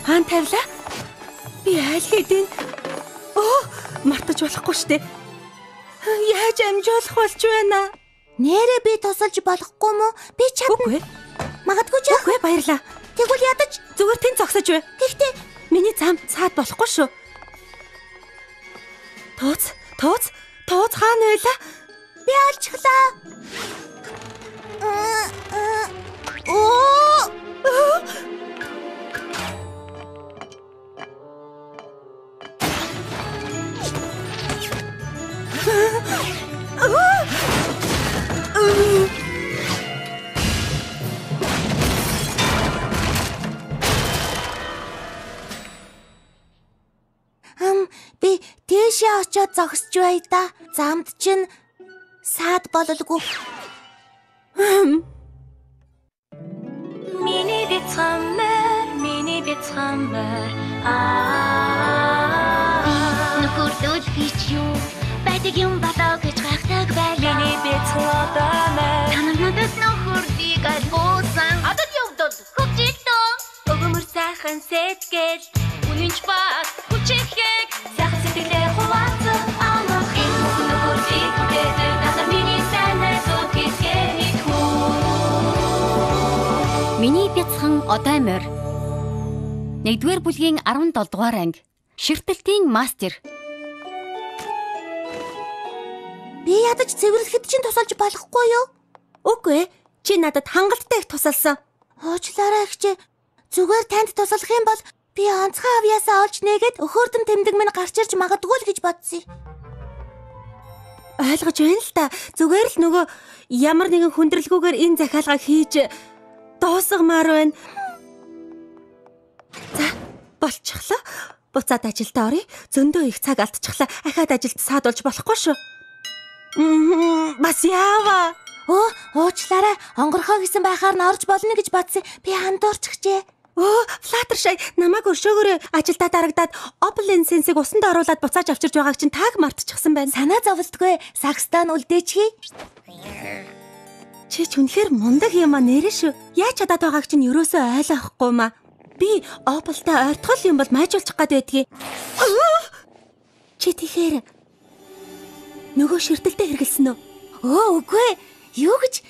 Хаан тавилаа. Би айл хэдийн. Оо, мартаж болохгүй штэ. Яаж амжуулах болж байна? Нэрээ би тусалж болохгүй мó? Би чадна. Үгүй. Магадгүй ч. Үгүй, баярлаа. Тэгвэл ядаж Зүгээр тэн зогсож бай. гэхдээ Миний зам цаад болохгүй шүү. Тууц хаана байлаа? би олчихлаа. Оо! Би тийшээ очиод зогсож бай да. Замд чинь саад бололгүй. Миний бит хаммер нөхөрлөл хийч юу байдаг юм болоо гэж гайхдаг байлаа. Миний бит хаммер танад нөхөрлийг алгуусан адад явдал хөгжилтөө өгөмөр сайхан сэтгэл үнэнч бат хүчихэд сайхан сэтгэлээ хуваацсан амах юм нөхөрлийг бүтээдэг надад миний санаа зүтгэж Миний бяцхан одоо морь. 1-р бүлгийн 17 дугаар анги. Ширтэлтийн мастер. Би ядаж цэвэрлэхэд чинь тусалж болохгүй юу? Үгүй. Чи надад хангалттай их тусалсан. Уучлаарай эгчээ. Зүгээр танд туслах юм бол би онцгой авьяасаа олж нээгээд өхөөрдөн тэмдэг минь гарч ирж магадгүй л гэж бодсон. Ойлгож байна л та. Зүгээр л нөгөө ямар нэгэн хүндрэлгүйгээр энэ захиалгыг хийж дуусгамаар байна. За, болчихлоо. Буцаад ажилдаа оръё. Зөндөө их цаг алдчихлаа. Ахаад ажилд саадуулж болохгүй шүү. Бас яава. Уучлаарай. Онгорхоо гэсэн байхаар нь орж болно гэж бодсон. Би андуурчихжээ. Флаттершай намайг өршөөгөөрөө ажилдаа дарагдаад Opel Sense-ийг усанд оруулаад буцааж авчирж байгааг чинь тааг мартчихсан байна. Санаа зовлтгүй. Сакстан үлдээчихье. Чи ч үнэхээр мундаг юм а нэрэ шүү. Яаж чадаад байгааг чинь ерөөсөө ойлгохгүй маа. Би Opel-тай ойртгол юм бол майжуулчих гээд байдгийг. Чи тэгэхээр нөгөө ширтэлтэй хэргэлсэн үү? Үгүй. Юу гэж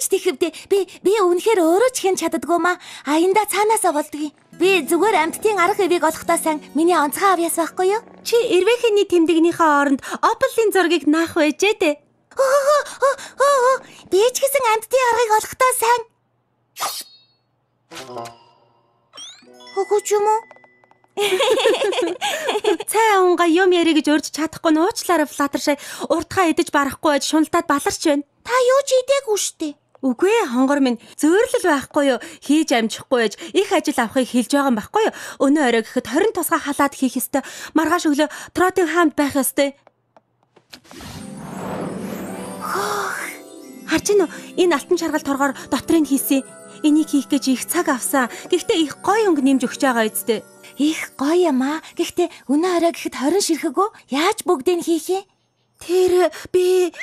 тэхэвдээ. Би үнэхээр өөрөө ч хэн чаддгүй маа. Аянда цаанаасаа болдгий. Би зүгээр амьтдын арга ивийг олохдоо сайн миний онцгой авьяас байхгүй юу? Чи эрвэхний тэмдэгнийхээ оронд Opel-ийн зургийг наах байжээ дээ. Би ч гэсэн амьтдын аргыг олохдоо сайн. Үгүй ч юм уу? Цай унга юм яри гэж урьж чадахгүй нь уучлаарай Флаттершай. Урдхаа идэж барахгүй байж шуналтаад баларч байна. Та юу ч идээгүй штэ. Үгүй ээ хонгор минь зөөрлөл байхгүй юу? Хийж амжихгүй байж их ажил авахыг хэлж байгаа юм байхгүй юу? Өнөө орой гэхэд 20 тусгай халаад хийх ёстой. Маргааш өглөө Тротын хаамд байх ёстой. Харж гинөө энэ алтан шаргал торгоор дотрыг хийсэн. Энийг хийх гэж их цаг авсан. Гэхдээ их гоё өнгө нэмж өгч байгаа үсттэй. Их гоё юм аа. Гэхдээ өнөө орой гэхэд 20 ширхэгөө яаж бүгдийг хийх юм? Тэр би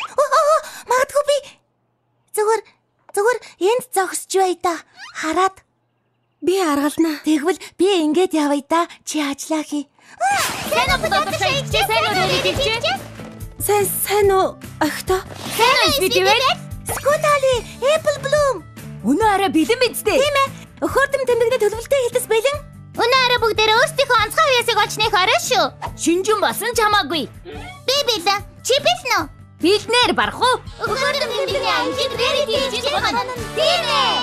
магадгүй би зүгээр энд зогсож бай да. Хараад би аргалнаа. Тэгвэл би ингээд явъя да. Чи ажиллаа хий. Сайн уу Флаттершай чи сайн уу хэлчихье. Сайн уу өгтөө? Сайн уу бидивэ? Скутали, Apple Bloom. Өнөө арай бэлэн бидтэй. Тийм ээ. Өхөөрдөм тэмдэгний төлөвлөлтөй хэлдэс бэлэн. Өнөө арай бүгдээрээ өөрсдийнхөө онцгой авьяасыг олж нээх орой шүү. Шинжэн басан ч хамаагүй. Би бэлэн. Чи бэлэн үү? Бэлнээр барах уу? Өхөөрдөм тэмдэгний анжиг дээр хийж байгаа. Тийм ээ.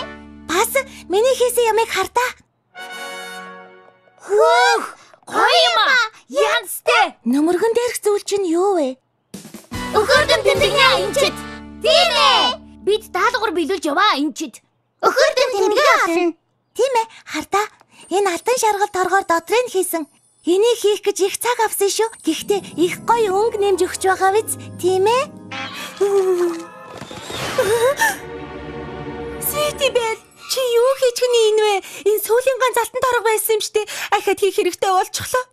Бас миний хийсэн ямыг хартаа. Гоё юм аа. Янзтай. Нөмөргөн дээрх зүйл чинь юу вэ? Өхөөрдөм тэмдэгний анжид. Тийм ээ. Бид даалгавар биелүүлж яваа энчид. Өхөөрдөм тэмдэглээ олно. Тийм ээ, хартаа. Энэ алтан шаргал торгоор дотрыг хийсэн. Энийг хийх гэж их цаг авсан шүү. Гэхдээ их гоё өнгө нэмж өгч байгаа биз? Тийм ээ? Сэтибэл, чи юу хийж гэнэ энэ вэ? Энэ сүүлийн ганц алтан торго байсан юм штэ. Ахад хийх хэрэгтэй болчихлоо.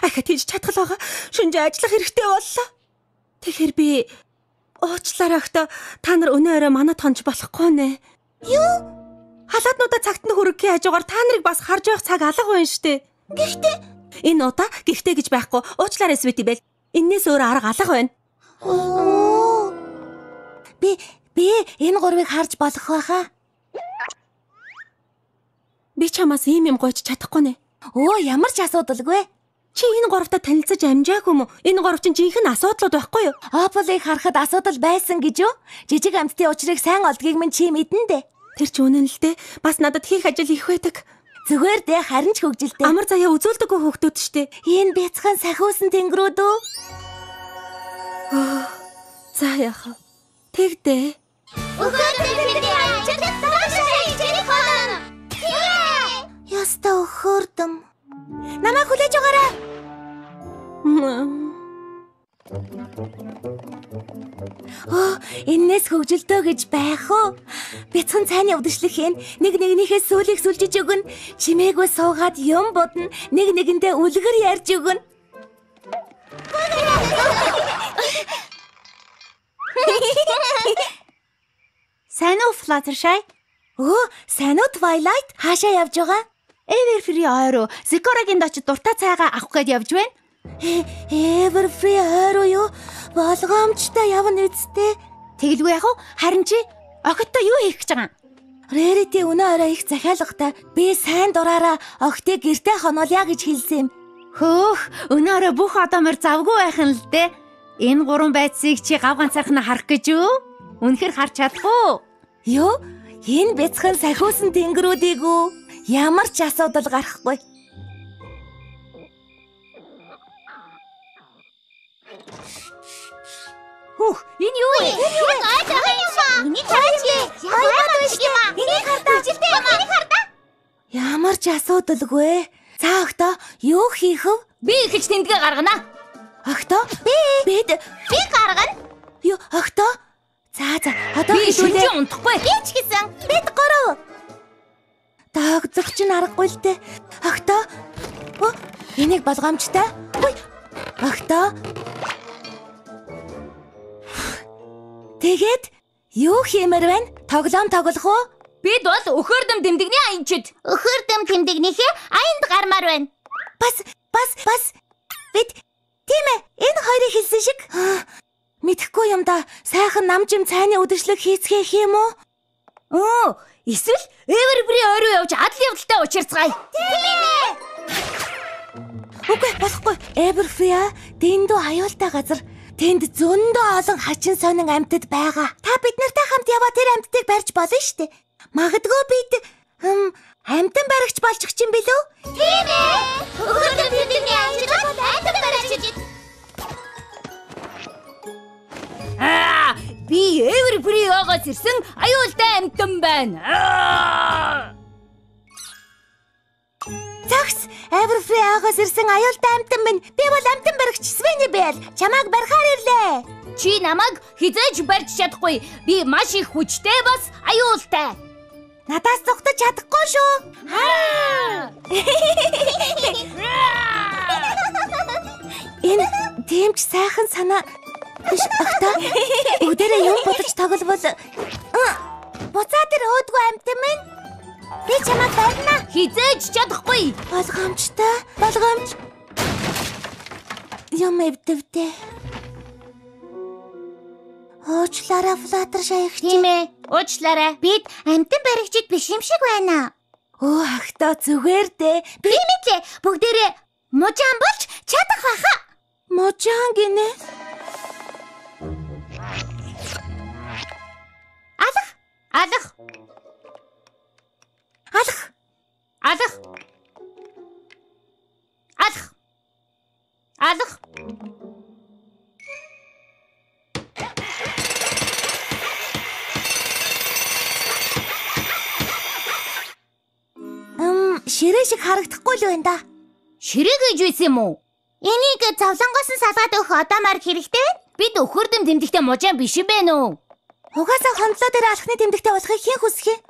Ахад хийж чадхал байгаа. Шүнжээ ажиллах хэрэгтэй боллоо. Тэгэхээр би уучлаарай өгтөө та нар өнөө орой манад хонж болохгүй нэ. Юу? Халаатнуудаа цагт нь хүрэхээ хажуугаар та нарыг бас харж явах цаг алга байна штэ. Гэхдээ Энэ удаа гихтэй гэж байхгүй уучлаарай Свити бэл. Иннээс өөр арга алга байна. Би энэ гурвыг харж болох байхаа. Би чамаас ийм юм гойч чадахгүй нэ. Ямар ч асуудалгүй. Чи энэ гуравтаа танилцаж амжаагүй юм уу? Энэ гурав чинь жинхэнэ асуудлууд байхгүй юу? Опполыг харахад асуудал байсан гэж юу? Жижиг амьтдын учрыг сайн олдгийг минь чи мэдэн дээ. Тэр ч үнэн л дээ. Бас надад хийх ажил их байдаг. Зүгээр дээ, харин ч хөгжилтэй. Амар заяа үзүүлдэггүй хүүхдүүд штэ. Энэ бяцхан сахиусан тэнгэрүүд үү? За яах вэ? Тэгдээ. Яста өхөрдөм. Намайг хүлээж байгаарай. Энээс хөгжилтөө гэж байх уу? Бяцхан цайны удирдлагын нэг нэгнийхээ сүлийг сүлжиж өгнө. Чимээгүй суугаад юм бодно. Нэг нэгэндээ үлгэр ярьж өгнө. Сайн уу Fluttershy? Сайн уу Twilight? Хаашаа явж байгаа? Everfree ойроо Zikora-гийн очид дуртай цайгаа авах гээд явж байна. Everfree ойроо юу? Болгоомжтой явна үсттэй. Тэгэлгүй яах вэ? Харин чи огттой юу хийх гэж байгаа юм? Rarity өнөө орой их захиалгатай. Би сайн дураараа огтыг гэртээ хонуулъя гэж хэлсэн юм. Хөөх, өнөө орой бүх одоомор завгүй байх нь л дээ. Энэ гурван байцыг чи гав ганцаарх нь харах гэж юу? Үнэхээр харж чадахгүй. Юу? Энэ бяцхан сахиусан тэнгэрүүдийг үү? Ямар ч асуудал гарахгүй. Энэ юу вэ? Үнийг хараач. Яагаад биш юм аа? Энийг хардаа. Жилтэй юм аа. Энийг хардаа. Ямар ч асуудалгүй. За октоо, юу хийх вэ? Би ихэж тэмдэгэ гаргана. Октоо? Би гаргана. Юу, октоо? За, одоо би хэлүүлээ. шинжээ унтахгүй. Би ч гэсэн. Бид гурав. Дагзах чинь аргагүй л дээ. Октоо. Энийг болгоомжтой. Октоо. Тэгээд юу хиймээр байна? Тоглоом тоглох уу? Бид бол өхөрдөм дэмдэгний аянчид. Өхөрдөм тэмдэгнийхээ аянд гармаар байна. Бас. Бид тийм ээ, энэ хоёрыг хэлсэн шиг. Мэдхгүй юм да. Сайхан намжим цайны үдшилэг хийцгээх юм уу? Эсвэл Everfree ойроо явж адал явдалтай учирцгаая. Тийм ээ. Үгүй болохгүй. Everfree дэндүү аюултай газар. Тэнд зөндөө олон хачин сонин амьтад байгаа. Та бид нартай хамт яваа тэр амьтдыг барьж болно штэ. Магадгүй бид амьтан баригч болж өгч юм билүү? Тийм ээ. Өхөрдөм тэмдэгний аянд бол амьтан баригч. Би Everfree-гоос ирсэн аюултай амьтан байна. Загс, Everfree-гоос ирсэн аюултай амьтан минь. Би бол амьтан баригч Свени Бэл. Чамайг барихаар ирлээ. Чи намайг хизээж барьж чадахгүй. Би маш их хүчтэй бас аюултай. Надаас зугтаж чадахгүй шүү. Энэ тэмч сайхан санаа биш өгтөө. Өдөрөө юм бодож тогловол буцаа тэр өөдгөө амьтан минь. Би чамайг барина. Хизээж чадахгүй. Болгоомж. Юм эвдэвдээ. Уучлаарай Fluttershy их. Тийм ээ. Уучлаарай. Бид амьтан баригчид биш юм шиг байна. Ахтаа зүгээр дээ. Би мэдлээ. Бүгдээрээ мужаан болж чадах байхаа. Мужаан гинэ. Алах. Ширээ шиг харагдахгүй л байна да. Ширээ гэж үйсэн юм уу? Энийг зовлонгоос нь салгаад өгөх одоомар хэрэгтэй. Бид өхөрдөм тэмдэгтэй мужаан биш юм бэ нөө? Угаасаа хондлоо дээр алхны тэмдэгтэй болохыг хэн хүсэх юм?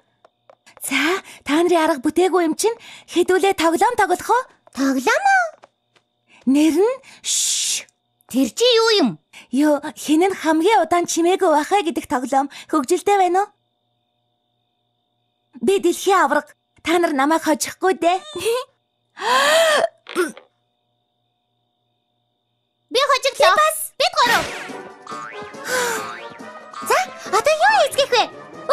За, та нарын арга бүтээгүй юм чинь хэдүүлээ тоглоом тоглох уу? Тоглоом уу? Нэр нь Тэр чи юу юм? Юу, хэн нь хамгийн удаан чимээгүй байхаа гэдэг тоглоом хөгжилтэй байна уу? Би дэлхийн авраг. Та нар намайг хожихгүй дээ. Би хожиглоо. Бид гурав. За, одоо юу хийх вэ?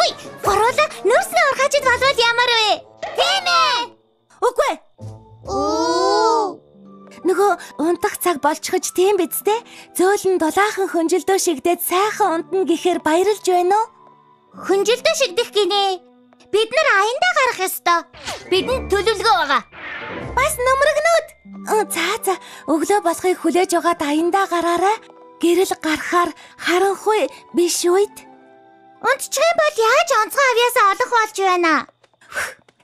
Үй, гуруула нүүрснээ урхажид болвол ямар вэ? Тийм ээ. Үгүй. Нөгөө унтах цаг болчихж тийм биз дээ. Зөөлөн дулаахан хөнжилдөө шигдээд сайхан унтна гэхээр баярлж байна уу? Хөнжилдөө шигдэх гинэ. Бид нар аяндаа гарах ёстой. Бидэнд төлөвлөгөө байгаа. Бас нөмрөгнүүд. За, өглөө болохыг хүлээж байгаа аяндаа гараарай. Гэрэл гарахаар харанхуй биш үед. Унтчих юм бол яаж онцгой авьяасаа олох болж байна?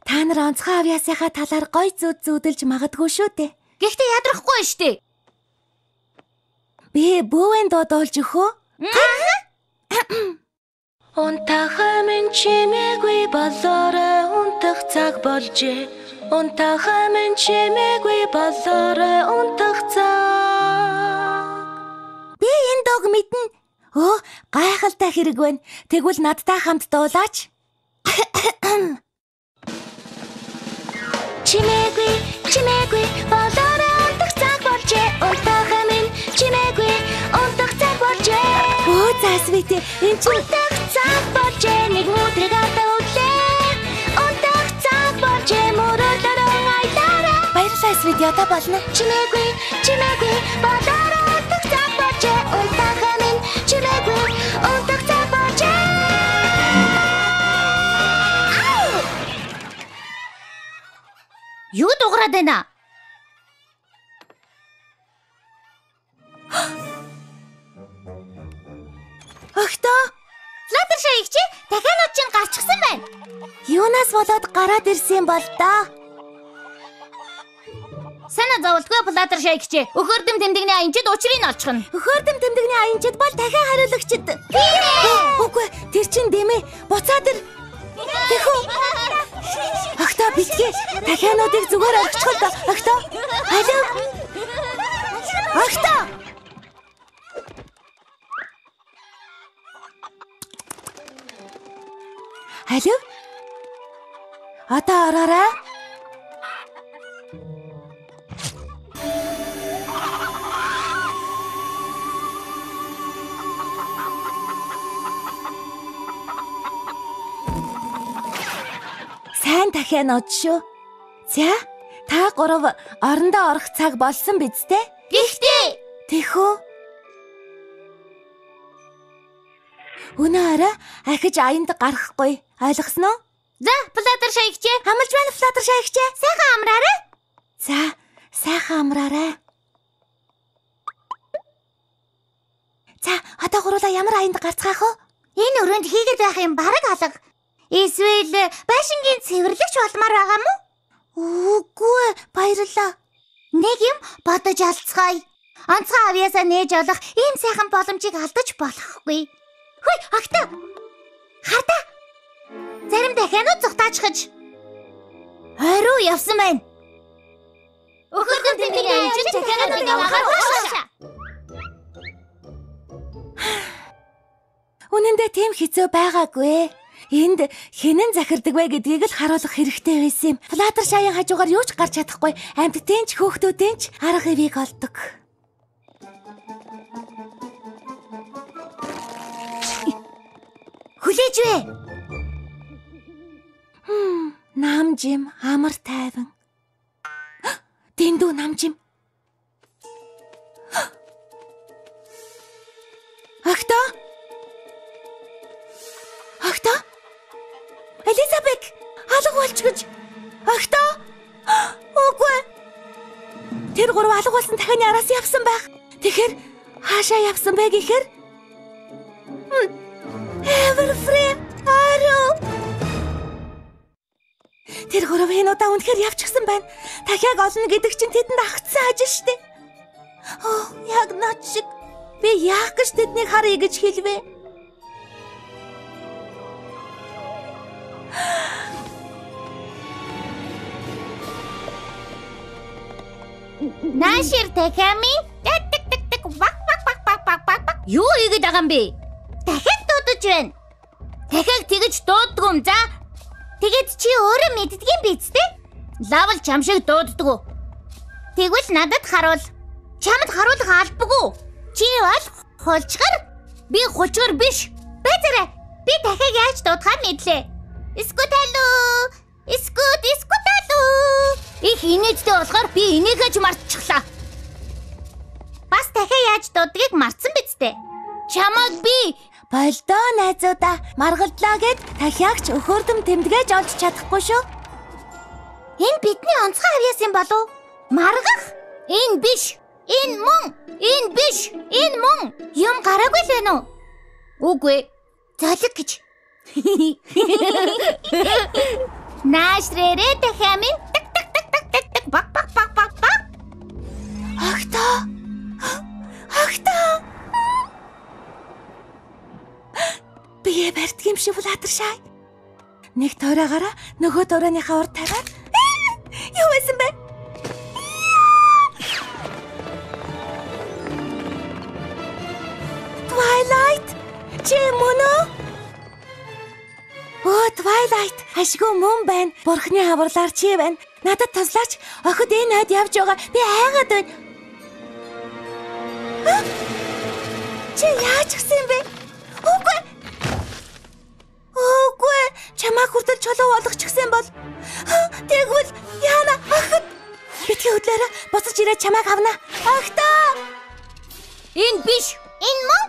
Та нар онцгой авьяасынхаа талаар гой зүүдэлж магадгүй шүү дээ. Гэхдээ ядрахгүй штэ. Би бүүвэн дуудуулж өгөө. Унтахаа минь чимээгүй болоорой унтах цаг болжээ. Унтахаа минь чимээгүй болоорой унтах цаг. Би энэ дог мэднэ. Гайхалтай хэрэг байна. Тэгвэл надтай хамт дуулаач. Чимээгүй болоорой унтах цаг болжээ. Унтахаа минь чимээгүй унтах цаг болжээ. Заасвэтэй энэ ч унтах цаг болжээ. Нэг өдрийг алдаа өглөө. Унтах цаг болжээ. Мөрөөлөрөө айлаараа. Баярлалаа Свэт ята болно. Чимээгүй болоорой унтах цаг болжээ. Унтахаа минь чимээгүй унтах цаг болжээ. Юу дуурайд байна? Охтоо, Флаттершай их чи дахиад чинь гарчихсан байна. юунаас болоод гараад ирсэн бол доо? Санаа зовлтгүй Флаттершай их чи өхөрдөм тэмдэгний аянчид учрыг олчихно. Өхөрдөм тэмдэгний аянчид бол дахин хариулагчид. Үгүй, тэр чин дэмэ. Буцаад ир. Тэхүү. Охтоо битгий. Дахиануудыг зүгээр орчихвол доо. Охтоо. Алуу. Охтоо. Алуу. Одоо ороорой. Сайн дахианууд шүү. За, та гурав орондоо орох цаг болсон биз дээ? Гэхдээ Тэхүү. Өнөө орой ахиж аянд гарахгүй. Ойлгосноо? за Флаттершай их чи Хамалж байна Флаттершай их чи. сайхан амраарай. За, сайхан амраарай. За, одоо гурлаа ямар аянд гарцгаах вэ? Энэ өрөөнд хийгээд байх юм бараг алга. Эсвэл байшингийн цэвэрлэгч болмоор байгаа мó? Үгүй, баярлалаа. Нэг юм бодож алцгаая. Онцгой авьяасаа нээж олох ийм сайхан боломжийг алдаж болохгүй. Хөөе, огтоо. Хардаа. Зарим дахианууд зүгтаачхаж. Орой явсан байна. Өхөрдөм тэмдэгний аянчид дахиануудыг авахаар хуушаа. Үнэндээ тийм хэцүү байгаагүй. Энд хинэн захирдаг вэ гэдгийг л харуулах хэрэгтэй байсан юм. Флаттершайын хажуугаар юу ч гарч чадахгүй. Амьтдын ч хөөхтүүдийн ч арга ивийг олдог. Хүлээж вэ? Намжим амар тайван. Дэндүү намжим. Охтоо? Охтоо? Элизабет, алга болчихж. Охтоо? Үгүй. Тэр гурав алга болсон дахин араас явсан байх. Тэгэхээр хаашаа явсан бэ гэхээр? Everfree, аруу. Тэр гурав энэ удаа үнэхээр явчихсан байна. Дахиад олно гэдэг чинь тэдэнд агцсан ажил штэ. Яг над шиг. Би яах гэж тэднийг харъя гэж хэлвэ? Наашир тэхами. Тэг бак. Юу ийгээд байгаа юм бэ? Дахиад дуудаж байна. Дахиад тэгэж дууддаг юм за. Тэгээд чи өөрөө мэддгийм биз дээ? Лавл чам шиг дууддаг. Тэгвэл надад харуул. Чамд харуулах албагүй. Чи бол хулчгар. Би хулчгар биш. Бэзэрэ. Би дахиад яаж дуудахаа мэдлээ. Скуталу. Скуталу. Их инээдтэй болохоор би энийгээ ч мартчихлаа. Бас дахиад яаж дуудгийг мартсан биз дээ. Чамаг би Болдоо найзуудаа маргалдлаа гэд дахиагч өхөөрдөм тэмдгээж олж чадахгүй шүү. Энэ бидний онцгой авьяас юм болов? Маргах? Энэ биш. Энэ мөн. Энэ биш. Энэ мөн. Юм гараагүй л байна уу? Үгүй. Золиг гэж. Наашрэрэ дахиамин так бак. Огтоо. Бие барьдаг юм шиг улаатаршаа. Нэг тоорогоороо нөгөө тоорооныхаа урд тавиад юу байсан бэ? Twilight, чи мөн үү? Twilight, ашгүй мөн байна. Бурхны авралаар чи байна. Надад туслаач. Охид энэ хойд явж байгаа. Би айгаад байна. Чи яаж гисэн бэ? Үгүй, чамаа хүртэл чулуу болгочихсан бол тэгвэл яана охид. Битгий хөдлөөрөө буцаж ирээд чамааг авна. Охтоо. Энэ биш. Энэ мөн.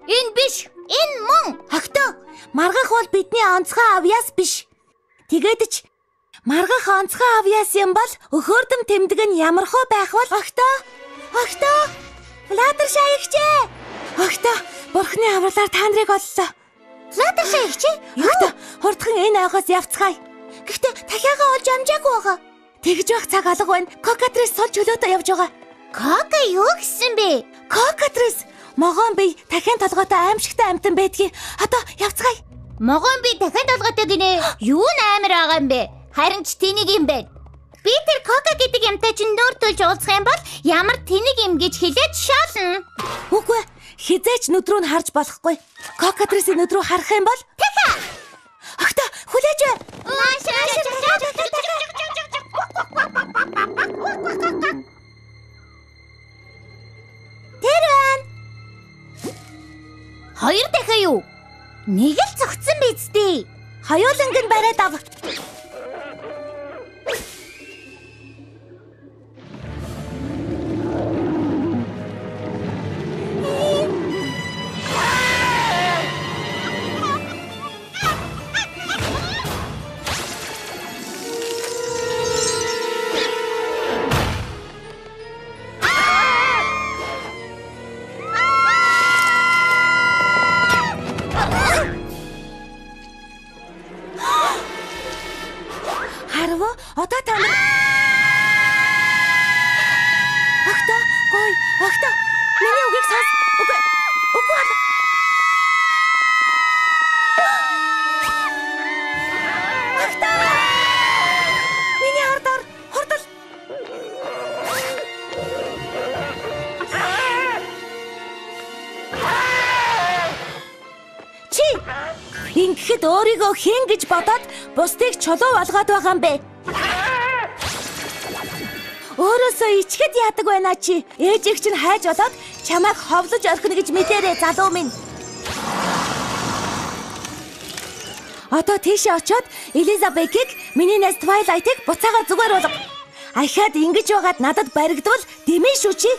Энэ биш. Энэ мөн. Охтоо, маргах бол бидний онцгой авьяас биш. Тэгээд ч маргах онцгой авьяас юм бол өхөөрдөм тэмдэг нь ямар хөө байх бол охтоо. Лаатар шаягчээ. Охтоо, бурхны авралаар та нарыг оллоо. Лаатар шаягчээ? Охтоо, хурдхан энэ айгоос явцгаая. Гэхдээ дахиагаа олж амжаагүй байгаа. Тэгж байх цаг алга байна. Кокатрис сул чөлөөтэй явж байгаа. Кока юу гэсэн бэ? Кокатрис, могоон бие дахин толгойтой аимшигтай амтан байдгийг. Одоо явцгаая. Могоон бие дахин толгойтой гинэ. Юу н амар байгаа юм бэ? Харин ч тэнийг юм байна. Би тэр кока гэдэг юмтай чинь нүүртүүлж уулзах юм бол ямар тэнийг юм гэж хэлээд шаална. Үгүй, хизээч нүд рүү нь харж болохгүй. Кокатрисийн нүд рүү харах юм бол Така. Охтоо, хүлээж бай. Тэрэн. Хоёр дахиад юу? Нэг л зогцсон биз дээ. Хоёуланг нь бариад ав. Одоо та нар Охтоо, миний үгийг сонс. Үгүй. Охтоо. Миний хурдал. Чи ингэхэд өөрийгөө хэн гэж бодоод бусдыг чулуу болгоод байгаа юм бэ? Өөрөөсөө ичгэд яадаг байна чи. Ээжийг чинь хайж болоод чамайг ховлож орхино гэж мэдээрэй залуу минь. Одоо тийшээ очиод Элизабекийг миний найз Твайлайтыг буцаага зүгээр болго. Ахаад ингэж байгаад надад баригдвал дэмэн шүү чи.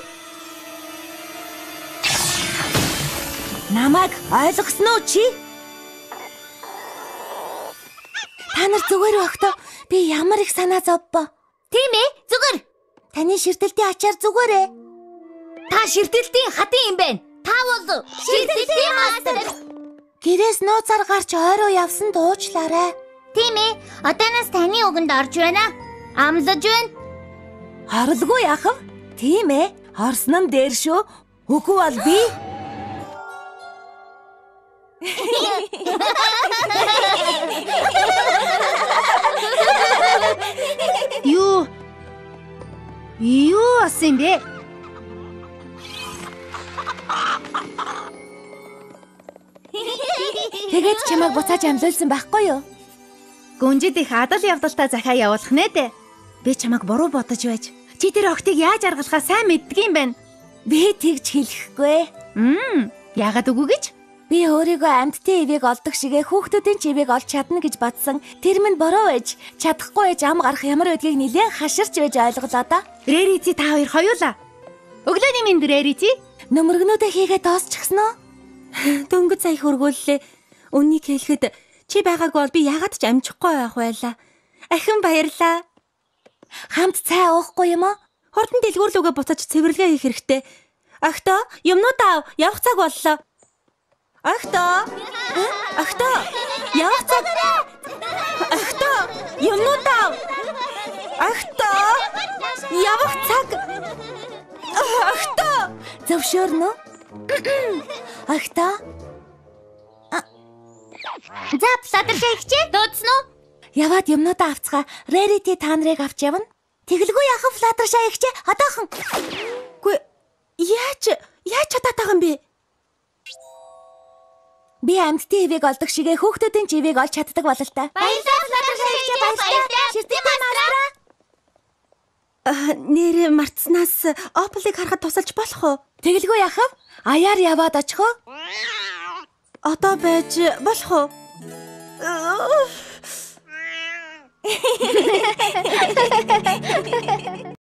Намайг ойлгосон уу чи? Та нар зүгээр өгтөө. Би ямар их санаа зовбоо. Тийм ээ, зүгээр. Таны ширтэлтийн ачаар зүгээрээ. Та ширтэлтийн хатын юм байна. Та бол ширтэлтийн мастер. Гэрээс нууцаар гарч ойроо явсан дуучлаарай. Тийм ээ, одооноос таны үгэнд орж байна. Амлаж байна. Хорлгүй яхав? Тийм ээ, орсон нь дээр шүү. Үгүй бол би. Юу асан бэ? Тэгээд чамайг буцааж амлуулсан байхгүй юу? Гүнжид их адал явдалтай захиа явуулах нэ дээ. Би чамайг буруу бодож байж. Чи тэр охтыг яаж аргалахаа сайн мэддэг юм байна. Би тэгж хэлэхгүй. Яагаад үгүй гэж? Би өөрийгөө амьтдын ивийг олдог шигээ хүүхдүүдийн ч ивийг олж чадна гэж бодсон. Тэр минь буруу байж, чадахгүй байж ам гарах ямар байдгийг нэлээд хаширч байж ойлголоо да. Рэрити та хоёр хоёулаа. Өглөөний минь Рэрити. Нөмргнүүдээ хийгээд дуусчихсан уу? Дөнгөж сая хөргүүллээ. Үннийг хэлэхэд чи байгаагүй бол би яагаад ч амжихгүй байх байлаа. Ахин баярлаа. Хамт цай уухгүй юм уу? Хурдан дэлгүүрлүүгээ буцаж цэвэрлэгээ хийх хэрэгтэй. Ахтаа, юмнуудаа явах цаг боллоо. Ахтаа. Ахтаа. Явах цаг. Ахтаа, юмнуудаа. Ахтаа. Явах цаг. Ахтаа. Зөвшөөрнө үү? Ахтаа. За Флаттершай ихчээ дуудсан уу? Яваад юмнуудаа авцгаа. Рэрити та нарыг авч явна. Тэгэлгүй яхав Флаттершай ихчээ. Одоохон. Гүй яаж чадаад байгаа юм бэ? Би амьтдын ивийг олдог шигээ хүүхдүүдийн ч ивийг олж чаддаг бололтой. Баярлалаа Флаттершай ихчээ баярлалаа. Ширтэгтэй маастраа. Нэр мартснаас Ополыг харахад тусалж болох уу? Тэгэлгүй яхав? Аяар яваад очих уу? Одоо байж болох уу?